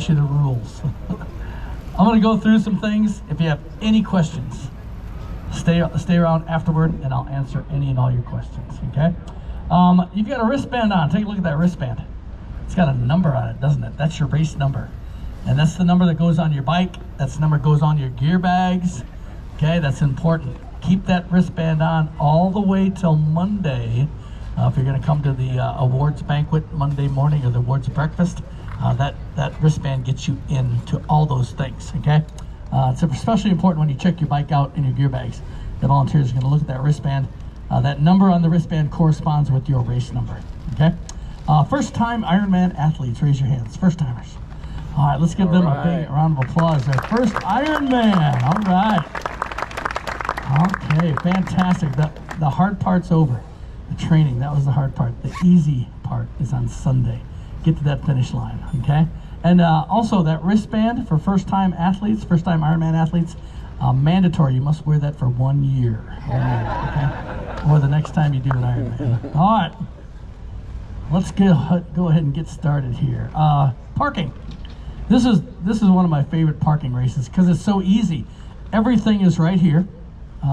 teach you the rules. I'm going to go through some things. If you have any questions, stay around afterward, and I'll answer any and all your questions, okay? You've got a wristband on. Take a look at that wristband. It's got a number on it, doesn't it? That's your race number. And that's the number that goes on your bike. That's the number that goes on your gear bags. Okay, that's important. Keep that wristband on all the way till Monday. If you're going to come to the awards banquet Monday morning or the awards breakfast, that wristband gets you into all those things, okay? It's especially important when you check your bike out in your gear bags. The volunteers are going to look at that wristband. That number on the wristband corresponds with your race number, okay? First-time Ironman athletes, raise your hands. First-timers. All right, let's give them a big round of applause. Their first Ironman. All right. Okay, fantastic. The hard part's over. The training, that was the hard part. The easy part is on Sunday. Get to that finish line, okay? And also that wristband for first-time athletes, first-time Ironman athletes, mandatory. You must wear that for 1 year, okay? Or the next time you do an Ironman. All right, let's go ahead and get started here. Parking. This is one of my favorite parking races because it's so easy. Everything is right here,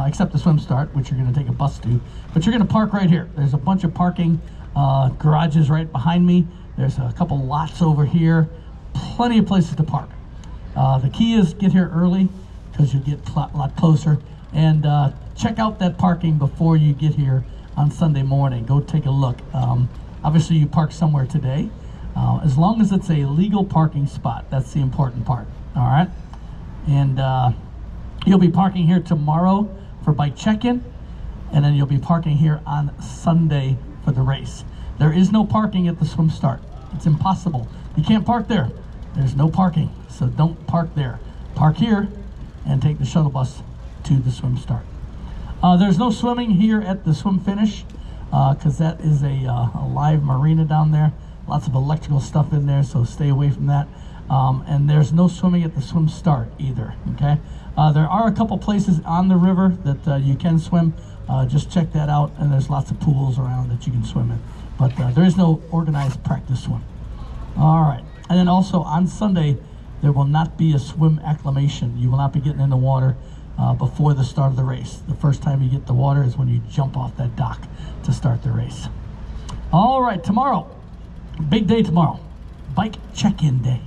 except the swim start, which you're going to take a bus to. But you're going to park right here. There's a bunch of parking garages right behind me. There's a couple lots over here. Plenty of places to park. The key is get here early because you get a lot closer. And check out that parking before you get here on Sunday morning. Go take a look. Obviously, you park somewhere today. As long as it's a legal parking spot, that's the important part, all right? And you'll be parking here tomorrow for bike check-in, and then you'll be parking here on Sunday for the race. There is no parking at the swim start. It's impossible. You can't park there. There's no parking, so don't park there. Park here and take the shuttle bus to the swim start. There's no swimming here at the swim finish because that is a live marina down there. Lots of electrical stuff in there, so stay away from that. And there's no swimming at the swim start either, okay? There are a couple places on the river that you can swim. Just check that out, and there's lots of pools around that you can swim in. But there is no organized practice swim. All right, and then also on Sunday, there will not be a swim acclimation. You will not be getting in the water before the start of the race. The first time you get the water is when you jump off that dock to start the race. All right, tomorrow. Big day tomorrow, bike check-in day.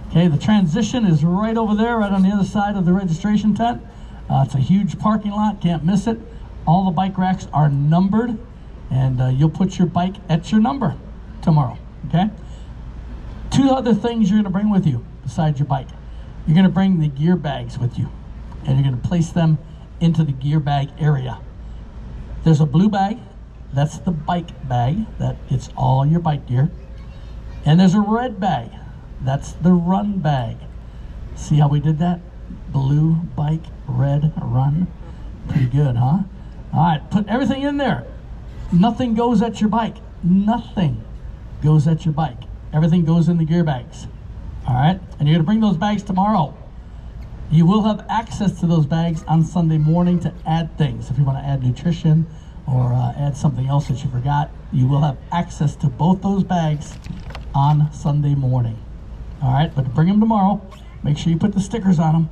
Okay, the transition is right over there, right on the other side of the registration tent. It's a huge parking lot, can't miss it. All the bike racks are numbered, and you'll put your bike at your number tomorrow, okay? Two other things you're gonna bring with you besides your bike. You're gonna bring the gear bags with you, and you're gonna place them into the gear bag area. There's a blue bag, that's the bike bag, that gets all your bike gear. And there's a red bag. That's the run bag. See how we did that? Blue, bike, red, run. Pretty good, huh? All right, put everything in there. Nothing goes at your bike. Nothing goes at your bike. Everything goes in the gear bags. All right, and you're gonna bring those bags tomorrow. You will have access to those bags on Sunday morning to add things. If you wanna add nutrition or add something else that you forgot, you will have access to both those bags on Sunday morning. All right, but bring them tomorrow. Make sure you put the stickers on them.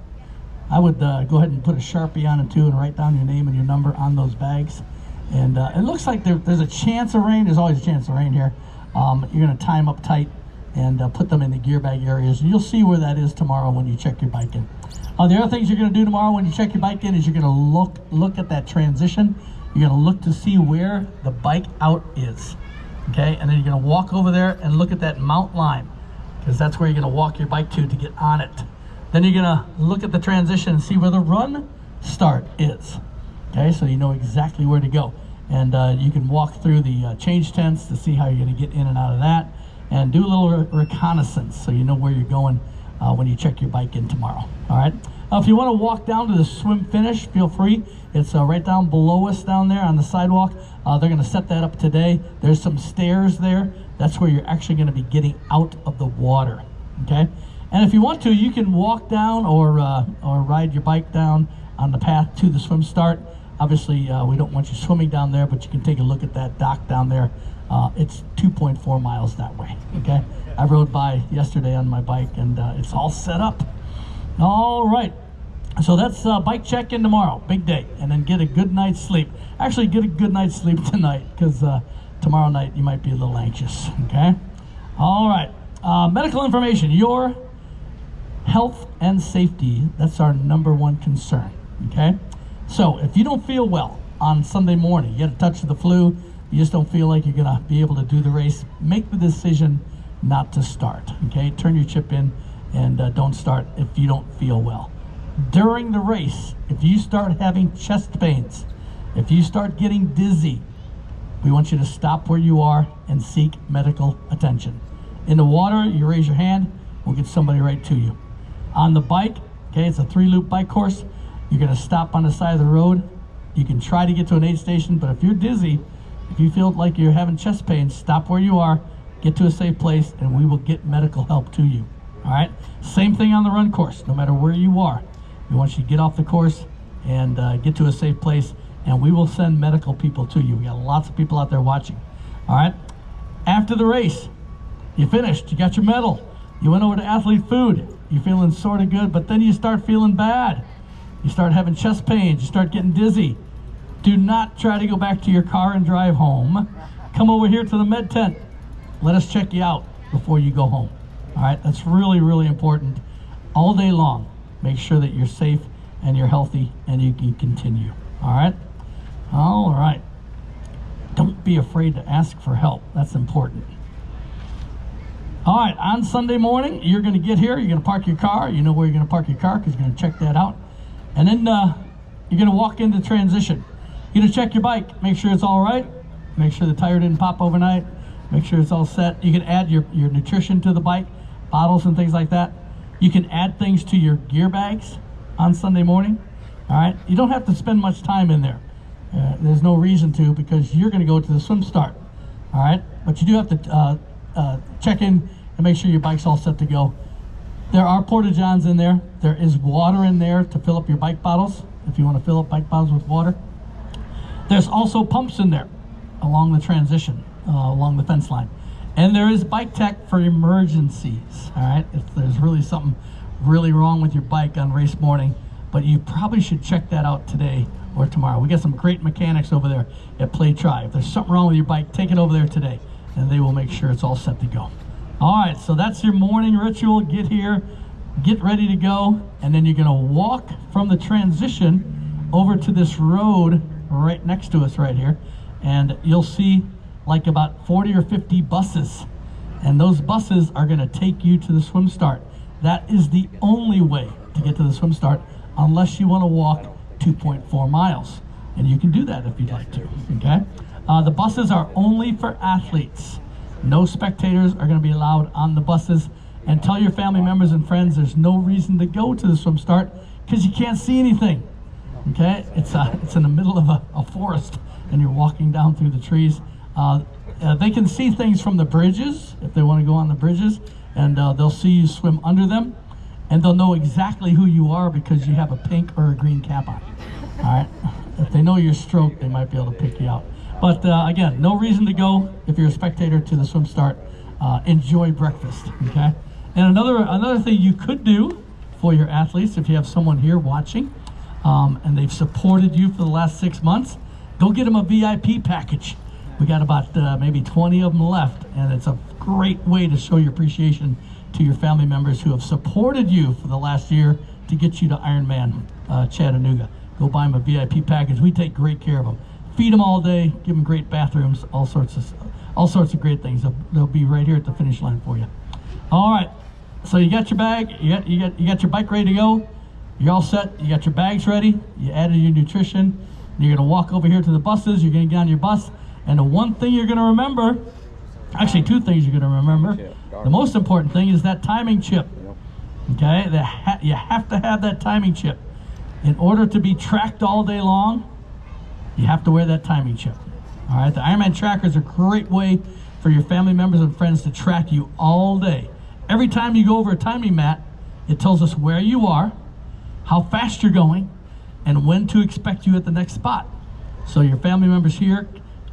I would go ahead and put a Sharpie on it too and write down your name and your number on those bags. And it looks like there's a chance of rain. There's always a chance of rain here. You're gonna tie them up tight and put them in the gear bag areas. And you'll see where that is tomorrow when you check your bike in. The other things you're gonna do tomorrow when you check your bike in is you're gonna look at that transition. You're gonna look to see where the bike out is. Okay, and then you're gonna walk over there and look at that mount line because that's where you're gonna walk your bike to get on it. Then you're gonna look at the transition and see where the run start is. Okay, so you know exactly where to go. And you can walk through the change tents to see how you're gonna get in and out of that and do a little reconnaissance so you know where you're going when you check your bike in tomorrow, all right? If you wanna walk down to the swim finish, feel free. It's right down below us down there on the sidewalk. They're gonna set that up today. There's some stairs there. That's where you're actually gonna be getting out of the water, okay? And if you want to, you can walk down or ride your bike down on the path to the swim start. Obviously, we don't want you swimming down there, but you can take a look at that dock down there It's 2.4 miles that way, okay? I rode by yesterday on my bike, and it's all set up. All right, so that's bike check-in tomorrow, big day, and then get a good night's sleep. Actually, get a good night's sleep tonight, because tomorrow night you might be a little anxious, okay? All right, medical information, your health and safety, that's our #1 concern, okay? So if you don't feel well on Sunday morning, you get a touch of the flu, you just don't feel like you're gonna be able to do the race, make the decision not to start, okay? Turn your chip in and don't start if you don't feel well. During the race, if you start having chest pains, if you start getting dizzy, we want you to stop where you are and seek medical attention. In the water, you raise your hand, we'll get somebody right to you. On the bike, okay, it's a 3-loop bike course, you're gonna stop on the side of the road. You can try to get to an aid station, but if you're dizzy, if you feel like you're having chest pain, stop where you are, get to a safe place, and we will get medical help to you. All right, same thing on the run course. No matter where you are, we want you to get off the course and get to a safe place, and we will send medical people to you. We got lots of people out there watching. All right, after the race, you finished, you got your medal, you went over to athlete food, you're feeling sort of good, but then you start feeling bad. You start having chest pains, you start getting dizzy. Do not try to go back to your car and drive home. Come over here to the med tent. Let us check you out before you go home. All right, that's really, really important. All day long, make sure that you're safe and you're healthy and you can continue. All right? All right. Don't be afraid to ask for help. That's important. All right, on Sunday morning, you're gonna get here, you're gonna park your car. You know where you're gonna park your car because you're gonna check that out. And then you're gonna walk into transition. You're gonna check your bike, make sure it's all right, make sure the tire didn't pop overnight, make sure it's all set. You can add your nutrition to the bike, bottles and things like that. You can add things to your gear bags on Sunday morning. All right, you don't have to spend much time in there. There's no reason to, because you're gonna go to the swim start. All right, but you do have to check in and make sure your bike's all set to go. There are porta-johns in there. There is water in there to fill up your bike bottles if you want to fill up bike bottles with water. There's also pumps in there along the transition, along the fence line. And there is bike tech for emergencies, all right? If there's really something really wrong with your bike on race morning, but you probably should check that out today or tomorrow. We got some great mechanics over there at Play Tri. If there's something wrong with your bike, take it over there today, and they will make sure it's all set to go. All right, so that's your morning ritual. Get here, get ready to go, and then you're gonna walk from the transition over to this road right next to us right here, and you'll see like about 40 or 50 buses, and those buses are gonna take you to the swim start. That is the only way to get to the swim start, unless you wanna walk 2.4 miles, and you can do that if you'd like to, okay? The buses are only for athletes. No spectators are going to be allowed on the buses. And tell your family members and friends there's no reason to go to the swim start because you can't see anything. Okay, it's in the middle of a forest, and you're walking down through the trees. They can see things from the bridges if they want to go on the bridges, and they'll see you swim under them, and they'll know exactly who you are because you have a pink or a green cap on. All right, if they know your stroke, they might be able to pick you out. But again, no reason to go if you're a spectator to the swim start. Enjoy breakfast, okay? And another thing you could do for your athletes, if you have someone here watching and they've supported you for the last 6 months, go get them a VIP package. We got about maybe 20 of them left, and it's a great way to show your appreciation to your family members who have supported you for the last year to get you to Ironman Chattanooga. Go buy them a VIP package. We take great care of them. Feed them all day, give them great bathrooms, all sorts of great things. They'll be right here at the finish line for you. All right, so you got your bag, you got your bike ready to go. You're all set. You got your bags ready. You added your nutrition. You're gonna walk over here to the buses. You're gonna get on your bus, and the one thing you're gonna remember, actually 2 things you're gonna remember. The most important thing is that timing chip. Okay, you have to have that timing chip in order to be tracked all day long. You have to wear that timing chip. All right, the Ironman tracker is a great way for your family members and friends to track you all day. Every time you go over a timing mat, it tells us where you are, how fast you're going, and when to expect you at the next spot. So your family members here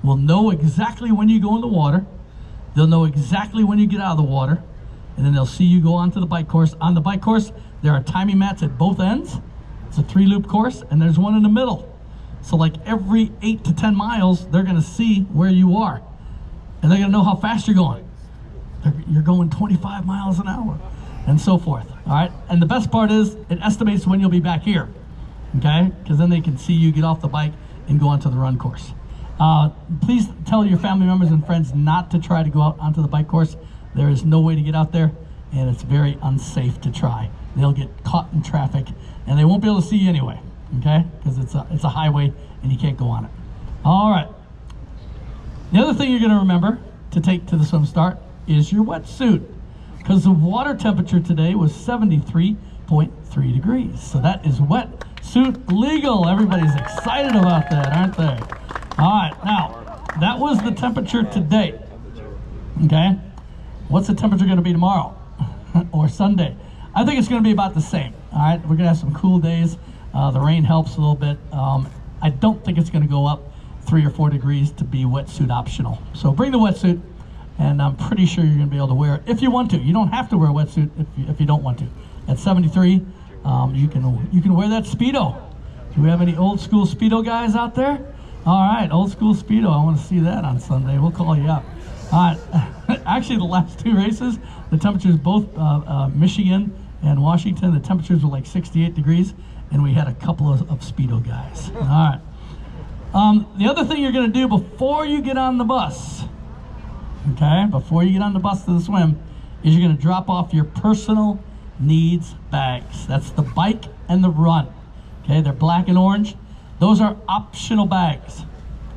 will know exactly when you go in the water. They'll know exactly when you get out of the water, and then they'll see you go onto the bike course. On the bike course, there are timing mats at both ends. It's a 3-loop course, and there's one in the middle. So like every 8 to 10 miles, they're gonna see where you are, and they're gonna know how fast you're going. You're going 25 miles an hour, and so forth, all right? And the best part is, it estimates when you'll be back here, okay? Because then they can see you get off the bike and go onto the run course. Please tell your family members and friends not to try to go out onto the bike course. There is no way to get out there, and it's very unsafe to try. They'll get caught in traffic, and they won't be able to see you anyway, okay? Because it's a highway, and you can't go on it. All right. The other thing you're going to remember to take to the swim start is your wetsuit, because the water temperature today was 73.3 degrees. So that is wetsuit legal. Everybody's excited about that, aren't they? All right, now, that was the temperature today, okay? What's the temperature going to be tomorrow or Sunday? I think it's going to be about the same, all right? We're going to have some cool days. The rain helps a little bit. I don't think it's going to go up 3 or 4 degrees to be wetsuit optional. So bring the wetsuit, and I'm pretty sure you're going to be able to wear it if you want to. You don't have to wear a wetsuit if you don't want to. At 73, you can wear that Speedo. Do we have any old school Speedo guys out there? All right, old school Speedo. I want to see that on Sunday. We'll call you up. All right. Actually, the last 2 races, the temperatures, both Michigan and Washington, the temperatures were like 68 degrees, and we had a couple of Speedo guys. All right. The other thing you're going to do before you get on the bus, okay, before you get on the bus to the swim, is you're going to drop off your personal needs bags. That's the bike and the run. Okay, they're black and orange. Those are optional bags.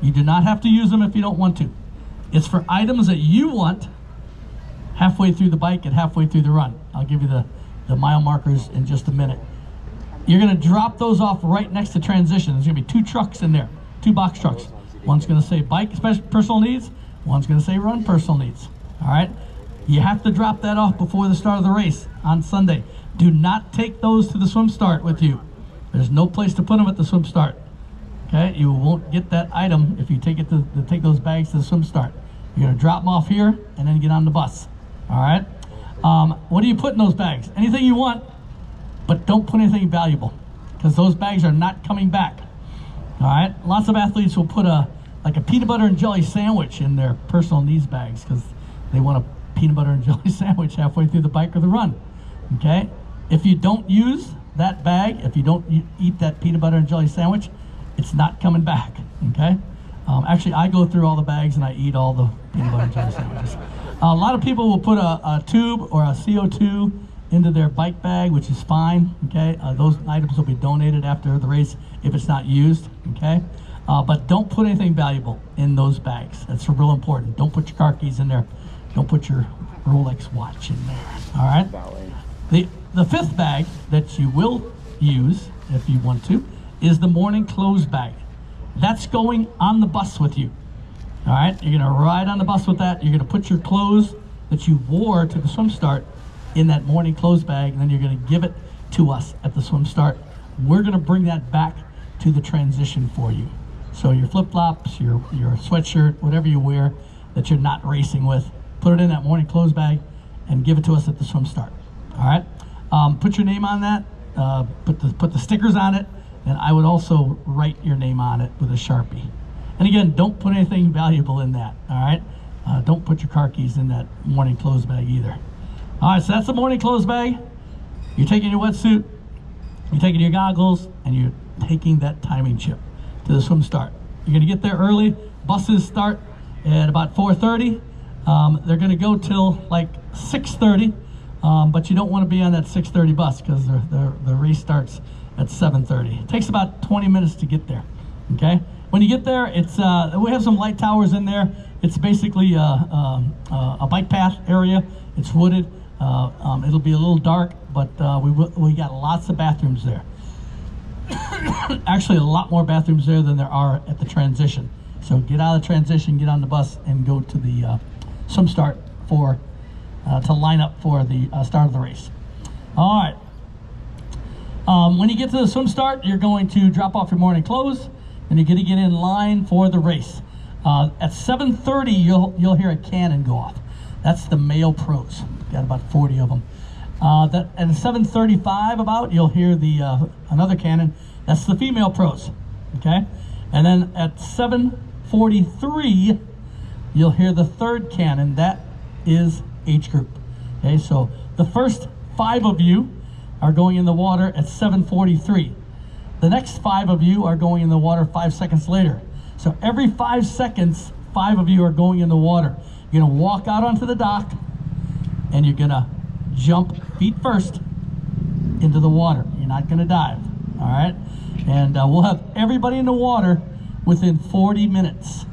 You do not have to use them if you don't want to. It's for items that you want halfway through the bike and halfway through the run. I'll give you the mile markers in just a minute. You're going to drop those off right next to transition. There's going to be 2 trucks in there, 2 box trucks. One's going to say bike personal needs. One's going to say run personal needs. All right? You have to drop that off before the start of the race on Sunday. Do not take those to the swim start with you. There's no place to put them at the swim start. Okay? You won't get that item if you take those bags to the swim start. You're going to drop them off here and then get on the bus. All right? What do you put in those bags? Anything you want, but don't put anything valuable, because those bags are not coming back. All right? Lots of athletes will put like a peanut butter and jelly sandwich in their personal needs bags because they want a peanut butter and jelly sandwich halfway through the bike or the run. Okay? If you don't use that bag, if you don't eat that peanut butter and jelly sandwich, it's not coming back. Okay? Actually, I go through all the bags and I eat all the peanut butter and jelly sandwiches. A lot of people will put a tube or a CO2 into their bike bag, which is fine. Okay? Those items will be donated after the race if it's not used. Okay? But don't put anything valuable in those bags. That's real important. Don't put your car keys in there. Don't put your Rolex watch in there. All right? The 5th bag that you will use, if you want to, is the morning clothes bag. That's going on the bus with you. All right? You're going to ride on the bus with that. You're going to put your clothes that you wore to the swim start in that morning clothes bag, and then you're going to give it to us at the swim start. We're going to bring that back to the transition for you. So your flip-flops, your sweatshirt, whatever you wear that you're not racing with, put it in that morning clothes bag and give it to us at the swim start. All right? Put your name on that. Put the stickers on it, and I would also write your name on it with a Sharpie. And again, don't put anything valuable in that. All right? Don't put your car keys in that morning clothes bag either. All right, so that's the morning clothes bag. You're taking your wetsuit, you're taking your goggles, and you're taking that timing chip to the swim start. You're going to get there early. Buses start at about 4:30. They're going to go till like 6:30, but you don't want to be on that 6:30 bus because the race starts at 7:30. It takes about 20 minutes to get there. Okay. When you get there, it's we have some light towers in there. It's basically a bike path area. It's wooded. It'll be a little dark, but we got lots of bathrooms there. Actually, a lot more bathrooms there than there are at the transition. So get out of the transition, get on the bus, and go to the swim start to line up for the start of the race. All right. When you get to the swim start, you're going to drop off your morning clothes, and you're going to get in line for the race. At 7:30, you'll hear a cannon go off. That's the male pros. Got about 40 of them. At 7:35 about, you'll hear another cannon. That's the female pros. Okay, and then at 7:43, you'll hear the third cannon. That is age group. Okay, so the first 5 of you are going in the water at 7:43. The next 5 of you are going in the water 5 seconds later. So every 5 seconds, 5 of you are going in the water. You're gonna walk out onto the dock and you're gonna jump feet first into the water. You're not gonna dive, all right? And we'll have everybody in the water within 40 minutes.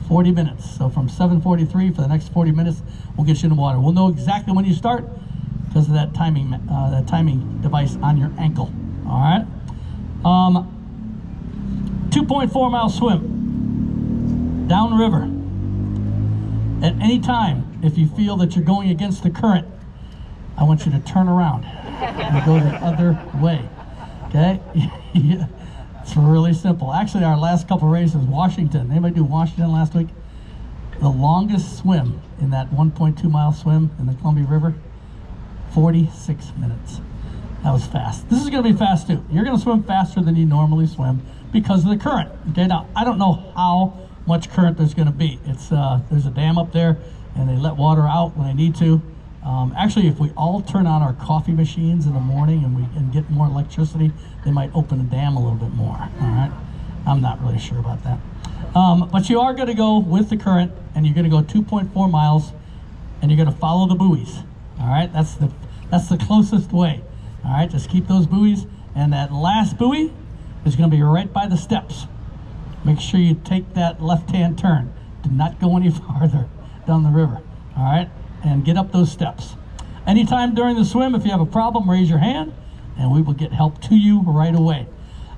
40 minutes. So from 7:43 for the next 40 minutes, we'll get you in the water. We'll know exactly when you start because of that timing device on your ankle, all right? 2.4 mile swim downriver. At any time, if you feel that you're going against the current, I want you to turn around and go the other way, okay? It's really simple. Actually, our last couple races, Washington, anybody do Washington last week? The longest swim in that 1.2 mile swim in the Columbia River, 46 minutes. That was fast. This is gonna be fast too. You're gonna swim faster than you normally swim because of the current, okay? Now, I don't know how much current there's gonna be. It's there's a dam up there and they let water out when they need to. Actually, if we all turn on our coffee machines in the morning and get more electricity, they might open the dam a little bit more, all right? I'm not really sure about that. But you are gonna go with the current and you're gonna go 2.4 miles and you're gonna follow the buoys, all right? That's the closest way, all right? Just keep those buoys, and that last buoy is gonna be right by the steps. Make sure you take that left-hand turn. Do not go any farther down the river, all right? And get up those steps. Anytime during the swim, if you have a problem, raise your hand and we will get help to you right away.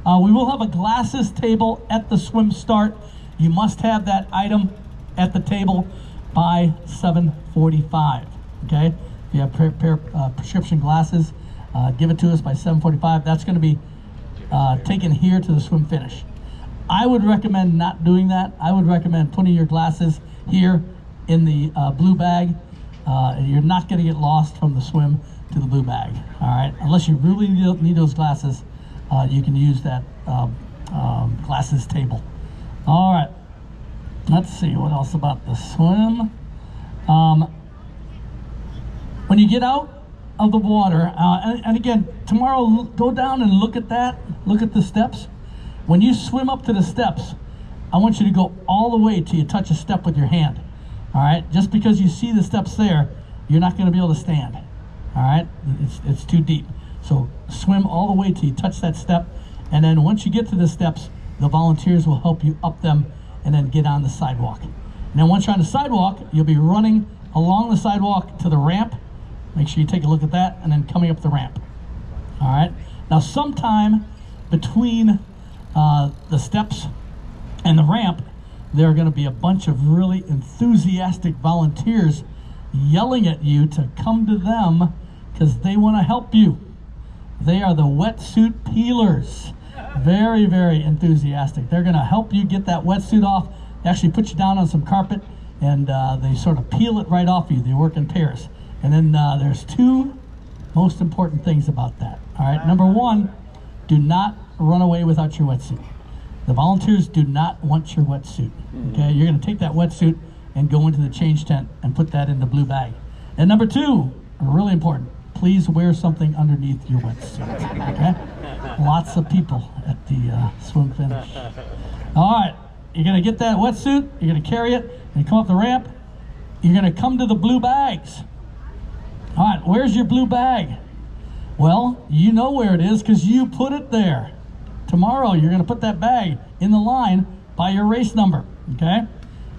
We will have a glasses table at the swim start. You must have that item at the table by 7:45, okay? If you have prescription glasses, give it to us by 7:45. That's gonna be taken here to the swim finish. I would recommend not doing that. I would recommend putting your glasses here in the blue bag. You're not going to get lost from the swim to the blue bag, all right? Unless you really need those glasses, you can use that glasses table. All right, let's see what else about the swim. When you get out of the water, and again, tomorrow, go down and look at that, look at the steps. When you swim up to the steps, I want you to go all the way till you touch a step with your hand. All right, just because you see the steps there, you're not going to be able to stand. All right, it's too deep. So swim all the way till you touch that step, and then once you get to the steps, the volunteers will help you up them and then get on the sidewalk. And then once you're on the sidewalk, you'll be running along the sidewalk to the ramp. Make sure you take a look at that, and then coming up the ramp. All right, now sometime between the steps and the ramp, there are going to be a bunch of really enthusiastic volunteers yelling at you to come to them because they want to help you. They are the wetsuit peelers. Very, very enthusiastic. They're going to help you get that wetsuit off. They actually put you down on some carpet and they sort of peel it right off you. They work in pairs. And then there's 2 most important things about that. All right, number 1, do not run away without your wetsuit. The volunteers do not want your wetsuit, okay? You're gonna take that wetsuit and go into the change tent and put that in the blue bag. And number 2, really important, please wear something underneath your wetsuit, okay? Lots of people at the swim finish. All right, you're gonna get that wetsuit, you're gonna carry it, and come up the ramp, you're gonna come to the blue bags. All right, where's your blue bag? Well, you know where it is because you put it there. Tomorrow, you're going to put that bag in the line by your race number, okay?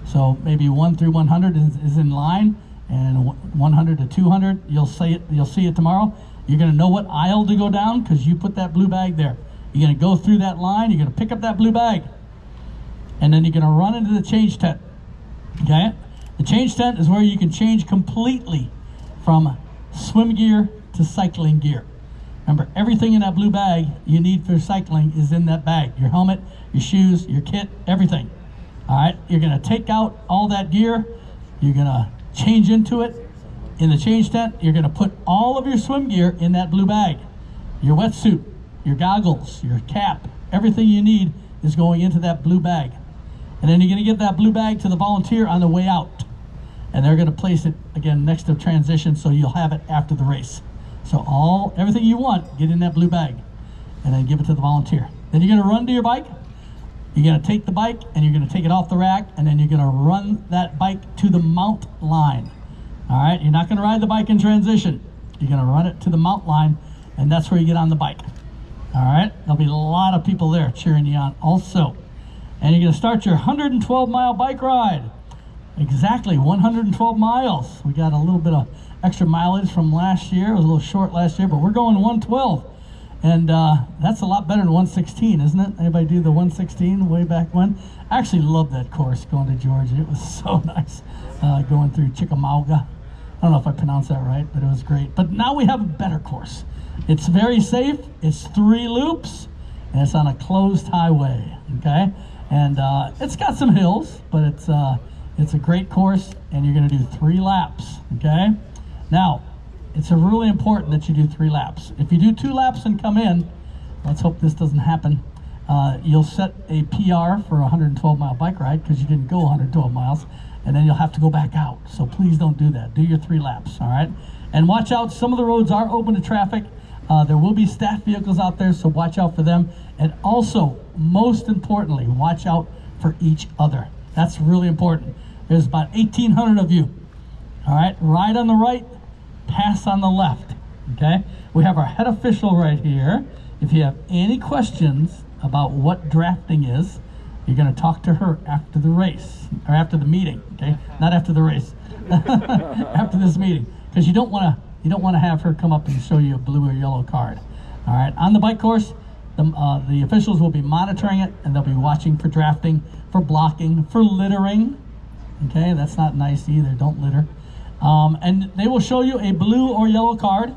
So maybe 1 through 100 is in line, and 100 to 200, you'll see it tomorrow. You're going to know what aisle to go down because you put that blue bag there. You're going to go through that line, you're going to pick up that blue bag, and then you're going to run into the change tent, okay? The change tent is where you can change completely from swim gear to cycling gear. Remember, everything in that blue bag you need for cycling is in that bag. Your helmet, your shoes, your kit, everything. All right, you're gonna take out all that gear. You're gonna change into it. In the change tent, you're gonna put all of your swim gear in that blue bag. Your wetsuit, your goggles, your cap, everything you need is going into that blue bag. And then you're gonna give that blue bag to the volunteer on the way out. And they're gonna place it again next to transition so you'll have it after the race. So everything you want, get in that blue bag and then give it to the volunteer. Then you're gonna run to your bike. You're gonna take the bike and you're gonna take it off the rack, and then you're gonna run that bike to the mount line. All right, you're not gonna ride the bike in transition. You're gonna run it to the mount line, and that's where you get on the bike. All right, there'll be a lot of people there cheering you on also. And you're gonna start your 112-mile bike ride. Exactly, 112 miles. We got a little bit of extra mileage from last year. It was a little short last year, but we're going 112. And that's a lot better than 116, isn't it? Anybody do the 116 way back when? I actually loved that course going to Georgia. It was so nice going through Chickamauga. I don't know if I pronounced that right, but it was great. But now we have a better course. It's very safe. It's 3 loops, and it's on a closed highway, okay? And it's got some hills, but it's a great course, and you're gonna do 3 laps, okay? Now, it's really important that you do 3 laps. If you do 2 laps and come in, let's hope this doesn't happen, you'll set a PR for a 112-mile bike ride because you didn't go 112 miles, and then you'll have to go back out. So please don't do that. Do your 3 laps, all right? And watch out, some of the roads are open to traffic. There will be staff vehicles out there, so watch out for them. And also, most importantly, watch out for each other. That's really important. There's about 1,800 of you, all right? Ride on the right, pass on the left, okay? We have our head official right here. If you have any questions about what drafting is, you're gonna talk to her after the race, or after the meeting, okay? Not after the race, after this meeting, because you don't wanna have her come up and show you a blue or yellow card, all right? On the bike course, the officials will be monitoring it, and they'll be watching for drafting, for blocking, for littering, okay? That's not nice either, don't litter. And they will show you a blue or yellow card.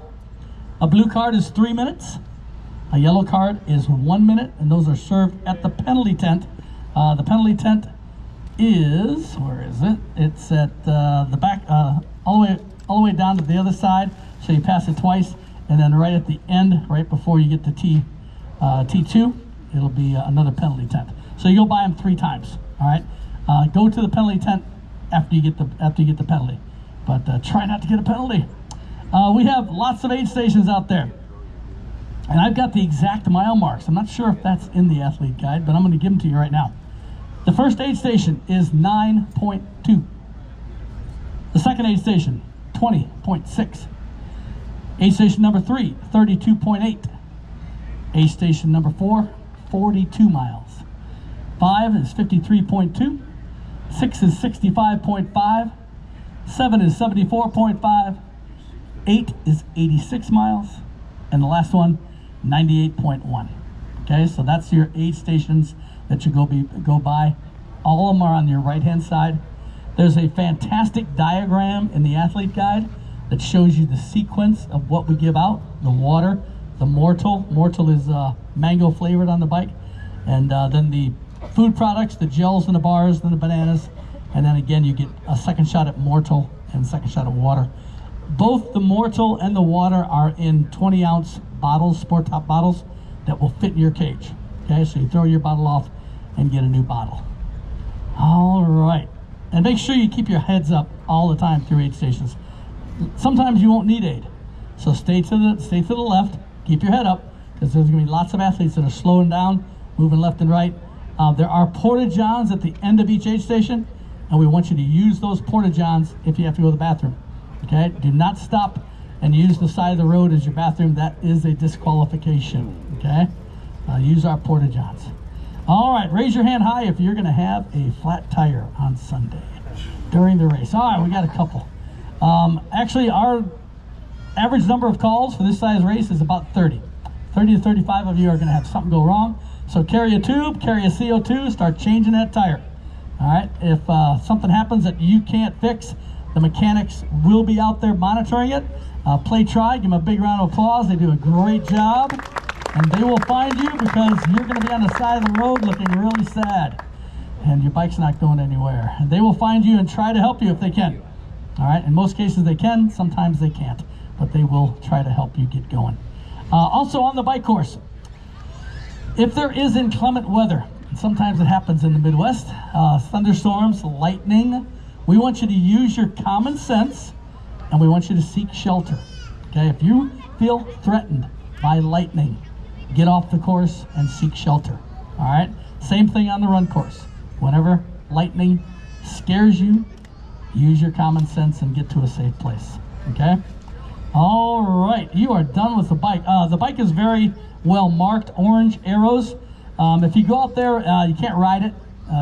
A blue card is 3 minutes. A yellow card is 1 minute, and those are served at the penalty tent. The penalty tent is, where is it? It's at the back, all the way down to the other side. So you pass it twice, and then right at the end, right before you get to T2, it'll be another penalty tent. So you go by them 3 times. All right. Go to the penalty tent after you get the penalty. But try not to get a penalty. We have lots of aid stations out there. And I've got the exact mile marks. I'm not sure if that's in the athlete guide, but I'm gonna give them to you right now. The first aid station is 9.2. The second aid station, 20.6. Aid station number 3, 32.8. Aid station number 4, 42 miles. 5 is 53.2. 6 is 65.5. 7 is 74.5, 8 is 86 miles, and the last one, 98.1. Okay, so that's your aid stations that you go by. All of them are on your right-hand side. There's a fantastic diagram in the athlete guide that shows you the sequence of what we give out. The water, the Mortal. Mortal is mango flavored on the bike. And then the food products, the gels and the bars, and the bananas. And then again, you get a second shot at Mortal and a second shot at water. Both the Mortal and the water are in 20-ounce bottles, sport top bottles, that will fit in your cage. Okay, so you throw your bottle off and get a new bottle. All right, and make sure you keep your heads up all the time through aid stations. Sometimes you won't need aid, so stay to the left, keep your head up, because there's gonna be lots of athletes that are slowing down, moving left and right. There are porta-johns at the end of each aid station, and we want you to use those porta-johns if you have to go to the bathroom. Okay, do not stop and use the side of the road as your bathroom. That is a disqualification. Okay, use our porta-johns. All right, raise your hand high if you're gonna have a flat tire on Sunday during the race. All right, we got a couple. Actually, our average number of calls for this size race is about 30. 30 to 35 of you are gonna have something go wrong. So carry a tube, carry a CO2, start changing that tire. All right, if something happens that you can't fix, the mechanics will be out there monitoring it. Play Tri, give them a big round of applause. They do a great job. And they will find you because you're gonna be on the side of the road looking really sad. and your bike's not going anywhere. And they will find you and try to help you if they can. All right, in most cases they can, sometimes they can't, but they will try to help you get going. Also on the bike course, if there is inclement weather, sometimes it happens in the Midwest, thunderstorms, lightning, we want you to use your common sense and we want you to seek shelter. Okay, if you feel threatened by lightning, get off the course and seek shelter. All right, same thing on the run course. Whenever lightning scares you, use your common sense and get to a safe place. Okay, all right, you are done with the bike. The bike is very well marked, orange arrows. If you go out there, you can't ride it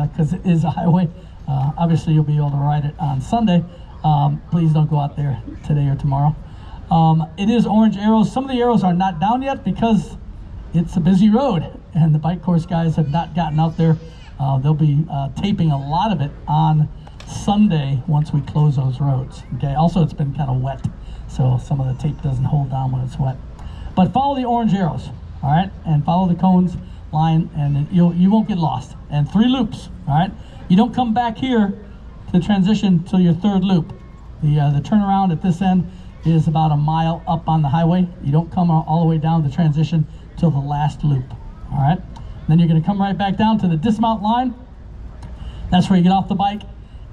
because it is a highway. Obviously you'll be able to ride it on Sunday. Please don't go out there today or tomorrow. It is orange arrows. Some of the arrows are not down yet because it's a busy road and the bike course guys have not gotten out there. They'll be taping a lot of it on Sunday once we close those roads. Okay. Also, it's been kind of wet, so some of the tape doesn't hold down when it's wet. But follow the orange arrows, all right, and follow the cones line, and you won't get lost. And 3 loops, all right. You don't come back here to transition till your 3rd loop. The turnaround at this end is about a mile up on the highway. You don't come all the way down the transition till the last loop, all right. Then you're going to come right back down to the dismount line. That's where you get off the bike.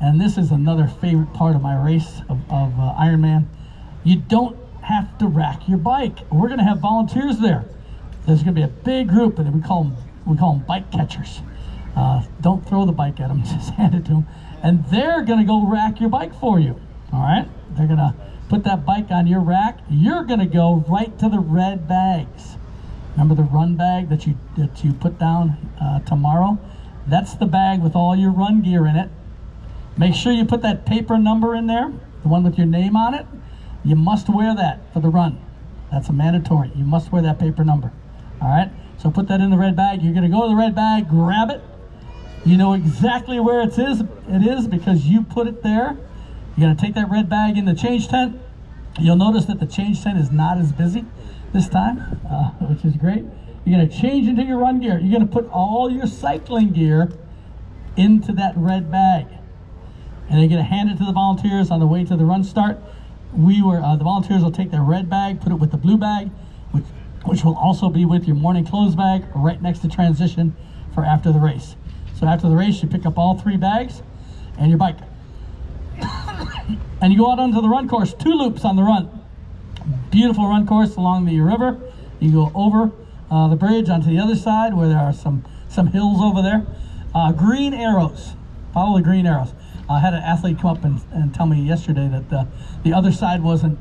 And this is another favorite part of my race of Ironman. You don't have to rack your bike. We're going to have volunteers there. There's going to be a big group, and we call them bike catchers. Don't throw the bike at them, just hand it to them. And they're going to go rack your bike for you, all right? They're going to put that bike on your rack. You're going to go right to the red bags. Remember the run bag that you put down tomorrow? That's the bag with all your run gear in it. Make sure you put that paper number in there, the one with your name on it. You must wear that for the run. That's a mandatory. You must wear that paper number. All right? So put that in the red bag. You're going to go to the red bag, grab it. You know exactly where it is because you put it there. You're going to take that red bag in the change tent. You'll notice that the change tent is not as busy this time, which is great. You're going to change into your run gear. You're going to put all your cycling gear into that red bag. And they're going to hand it to the volunteers on the way to the run start. The volunteers will take their red bag, put it with the blue bag, which will also be with your morning clothes bag right next to transition for after the race. So after the race, you pick up all 3 bags and your bike. And you go out onto the run course, 2 loops on the run. Beautiful run course along the river. You go over the bridge onto the other side where there are some hills over there. Green arrows. Follow the green arrows. I had an athlete come up and tell me yesterday that the other side wasn't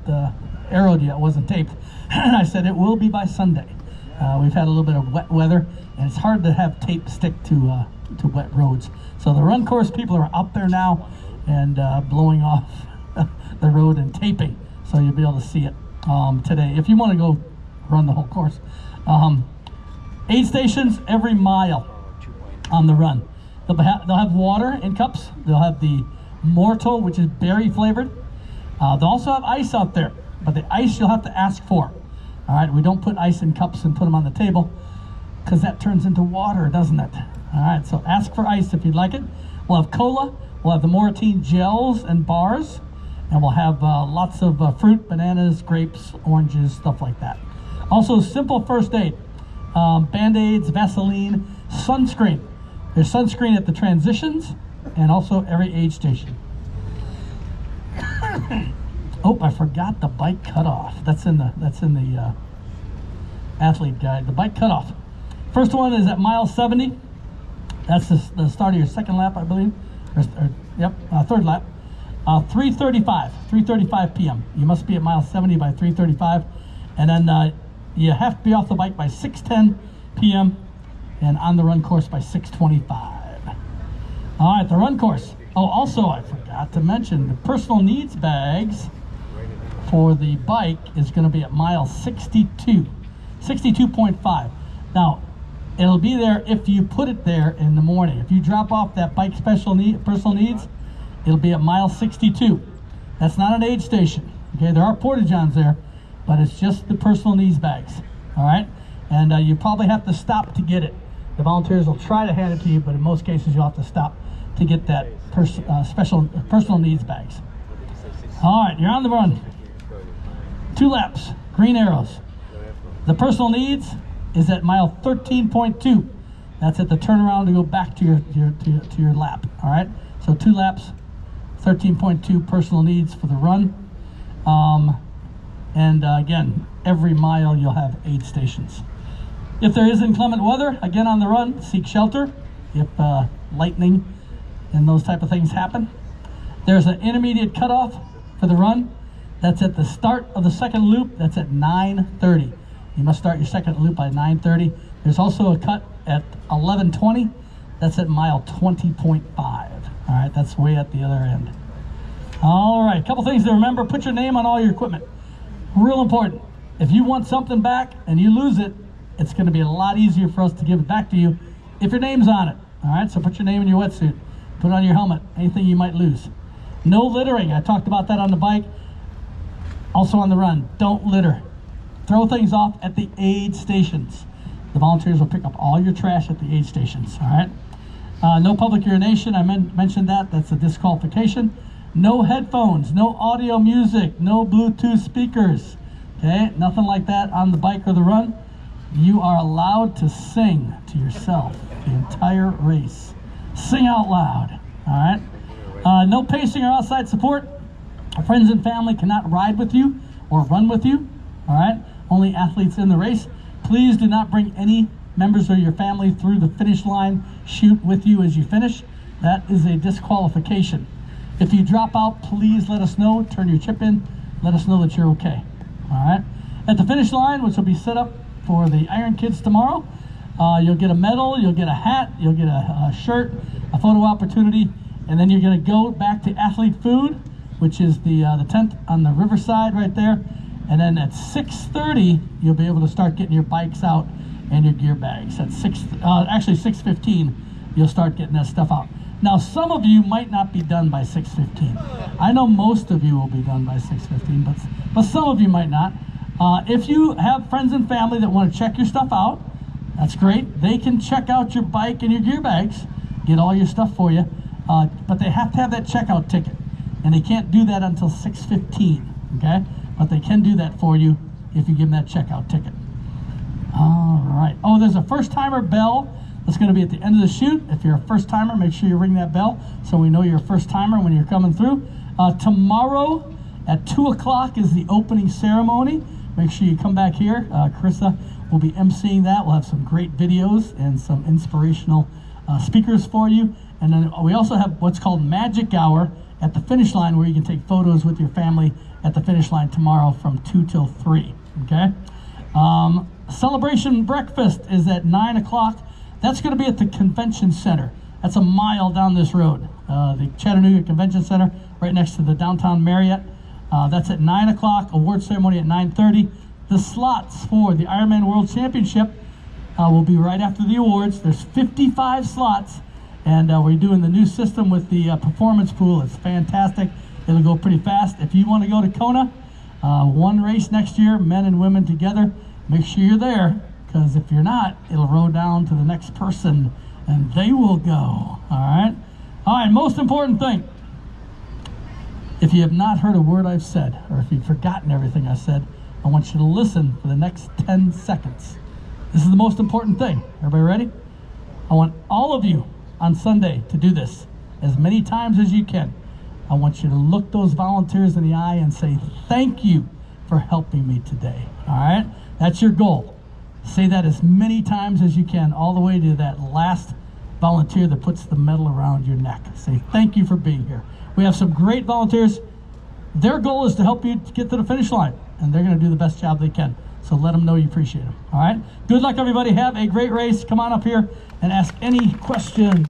arrowed yet, wasn't taped. And I said it will be by Sunday. We've had a little bit of wet weather, and it's hard to have tape stick to wet roads. So the run course people are out there now and blowing off the road and taping, so you'll be able to see it today if you want to go run the whole course. 8 stations every mile on the run. They'll have water in cups. They'll have the Morto, which is berry flavored. They'll also have ice out there, but the ice you'll have to ask for. All right, we don't put ice in cups and put them on the table because that turns into water, doesn't it? All right, so ask for ice if you'd like it. We'll have cola. We'll have the Moritine gels and bars, and we'll have lots of fruit, bananas, grapes, oranges, stuff like that. Also, simple first aid, Band-Aids, Vaseline, sunscreen. There's sunscreen at the transitions and also every aid station. Oh, I forgot the bike cutoff. That's in the athlete guide. The bike cutoff. First one is at mile 70. That's the start of your 2nd lap, I believe. Yep, 3rd lap. 3:35 p.m. You must be at mile 70 by 3:35, and then you have to be off the bike by 6:10 p.m. and on the run course by 6:25. All right, the run course. Oh, also I forgot to mention the personal needs bags for the bike is going to be at mile 62.5. Now, it'll be there if you put it there in the morning. If you drop off that bike personal needs, it'll be at mile 62. That's not an aid station. Okay, there are porta-johns there, but it's just the personal needs bags. All right, and you probably have to stop to get it. The volunteers will try to hand it to you, but in most cases you'll have to stop to get that special personal needs bags. All right, you're on the run. 2 laps, green arrows. The personal needs is at mile 13.2. That's at the turnaround to go back to your lap. All right, so 2 laps, 13.2 personal needs for the run. Again, every mile you'll have aid stations. If there is inclement weather, again on the run, seek shelter. If lightning and those type of things happen. There's an intermediate cutoff for the run. That's at the start of the second loop. That's at 9:30. You must start your second loop by 9:30. There's also a cut at 11:20. That's at mile 20.5. All right, that's way at the other end. All right, a couple things to remember. Put your name on all your equipment. Real important. If you want something back and you lose it, it's going to be a lot easier for us to give it back to you if your name's on it. All right, so put your name in your wetsuit. Put it on your helmet, anything you might lose. No littering. I talked about that on the bike. Also on the run, don't litter. Throw things off at the aid stations. The volunteers will pick up all your trash at the aid stations, all right? No public urination, I mentioned that. That's a disqualification. No headphones, no audio music, no Bluetooth speakers, okay? Nothing like that on the bike or the run. You are allowed to sing to yourself the entire race. Sing out loud, all right? No pacing or outside support. Friends and family cannot ride with you or run with you, all right? Only athletes in the race. Please do not bring any members of your family through the finish line, shoot with you as you finish. That is a disqualification. If you drop out, please let us know. Turn your chip in. Let us know that you're okay. All right. At the finish line, which will be set up for the Iron Kids tomorrow, you'll get a medal, you'll get a hat, you'll get a shirt, a photo opportunity, and then you're going to go back to Athlete Food, which is the tent on the riverside right there. And then at 6:30, you'll be able to start getting your bikes out and your gear bags. At actually 6:15, you'll start getting that stuff out. Now, some of you might not be done by 6:15. I know most of you will be done by 6:15, but some of you might not. If you have friends and family that want to check your stuff out, that's great. They can check out your bike and your gear bags, get all your stuff for you, but they have to have that checkout ticket, and they can't do that until 6:15, okay? But they can do that for you if you give them that checkout ticket. All right. Oh, there's a first-timer bell that's going to be at the end of the chute. If you're a first-timer, make sure you ring that bell so we know you're a first-timer when you're coming through. Tomorrow at 2 o'clock is the opening ceremony. Make sure you come back here. Carissa will be emceeing that. We'll have some great videos and some inspirational speakers for you. And then we also have what's called Magic Hour at the finish line, where you can take photos with your family at the finish line tomorrow from 2 till 3, okay? Celebration breakfast is at 9 o'clock. That's going to be at the convention center. That's a mile down this road. The Chattanooga Convention Center, right next to the downtown Marriott. That's at 9 o'clock, award ceremony at 9:30. The slots for the Ironman World Championship will be right after the awards. There's 55 slots, and we're doing the new system with the performance pool. It's fantastic. It'll go pretty fast. If you want to go to Kona, one race next year, men and women together, make sure you're there, because if you're not, it'll roll down to the next person, and they will go, all right? All right, most important thing. If you have not heard a word I've said, or if you've forgotten everything I said, I want you to listen for the next 10 seconds. This is the most important thing. Everybody ready? I want all of you on Sunday to do this as many times as you can. I want you to look those volunteers in the eye and say, thank you for helping me today, all right? That's your goal. Say that as many times as you can, all the way to that last volunteer that puts the medal around your neck. Say, thank you for being here. We have some great volunteers. Their goal is to help you get to the finish line, and they're going to do the best job they can. So let them know you appreciate them, all right? Good luck, everybody. Have a great race. Come on up here and ask any question.